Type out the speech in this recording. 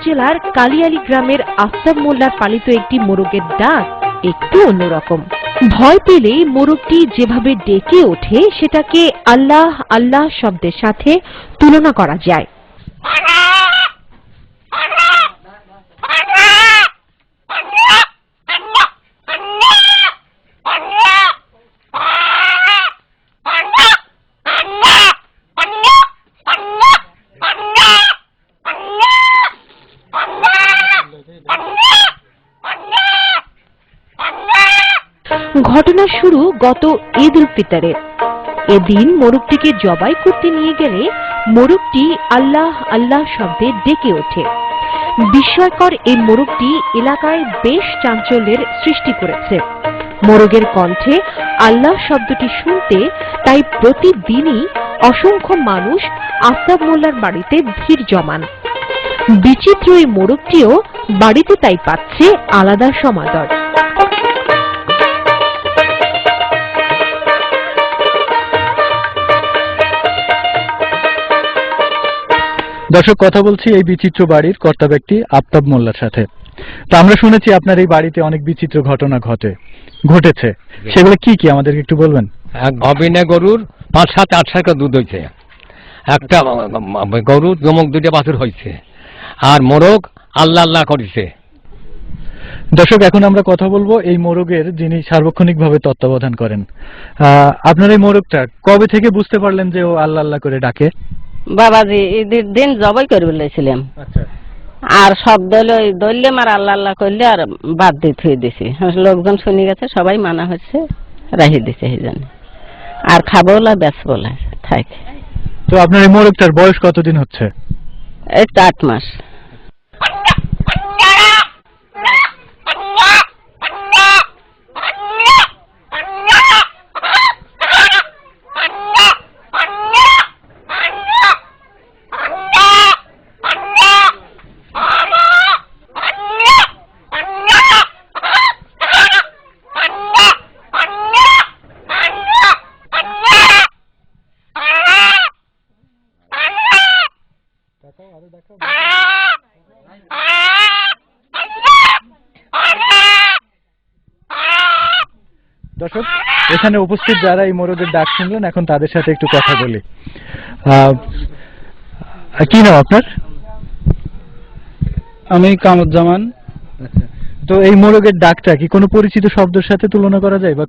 উপজেলার কালিয়ালী গ্রামের আফতাব মোল্লার পালিত একটি মোরগের ডাক একটু অন্যরকম। ভয় পেলে মোরগটি যেভাবে ডেকে ওঠে সেটাকে আল্লাহ আল্লাহ শব্দের সাথে তুলনা করা যায়। ঘটনা শুরু গত ঈদ উল ফিতরে। এদিন মোরগটিকে জবাই করতে নিয়ে গেলে মোরগটি আল্লাহ আল্লাহ শব্দে ডেকে ওঠে। বিস্ময়কর এই মোরগটি এলাকায় বেশ চাঞ্চল্যের সৃষ্টি করেছে। মোরগের কণ্ঠে আল্লাহ শব্দটি শুনতে তাই প্রতিদিনই অসংখ্য মানুষ আফতাব মোল্লার বাড়িতে ভিড় জমান। বিচিত্র এই মোরগটিও বাড়িতে তাই পাচ্ছে আলাদা সমাদর। দর্শক, কথা বলছি এই বিচিত্র বাড়ির কর্তা ব্যক্তি আফতাব মোল্লার সাথে। তো আমরা শুনেছি আপনার এই বাড়িতে অনেক বিচিত্র ঘটনা ঘটেছে, সেগুলো কি কি আমাদেরকে একটু বলবেন? এক অবিনে গরুর ৫-৭-৮ দুধ হয়েছে, একটা গরু জমক 2টা বাছুর হয়েছে, আর মোরগ আল্লাহ আল্লাহ করেছে। দর্শক, এখন আমরা কথা বলবো এই মোরগের যিনি সার্বক্ষণিকভাবে তত্ত্বাবধান করেন। আপনার এই মোরগটা কবে থেকে বুঝতে পারলেন যে ও আল্লাহ আল্লাহ করে ডাকে? বাবাজি ঈদের দিন জবাই করে বলেছিলাম, আর শব্দ দললে আর আল্লাহ আল্লাহ করলে আর বাদ দিয়ে থুয়ে দিছি। লোকজন শুনে গেছে, সবাই মানা হচ্ছে, রাহি দিছে এই জন্য। আর খাবো না বেচবো না থাকে। তো আপনার এই মোরগটার বয়স কতদিন হচ্ছে? এই তো 8 মাস। দর্শক, এখানে উপস্থিত যারা এই মোরগের ডাক শুনলেন, এখন তাদের সাথে একটু কথা বলি। কি নাম আপনার? আমি কামরুজ্জামান। তো এই মোরগের ডাকটা কি কোনো পরিচিত শব্দের সাথে তুলনা করা যায় বা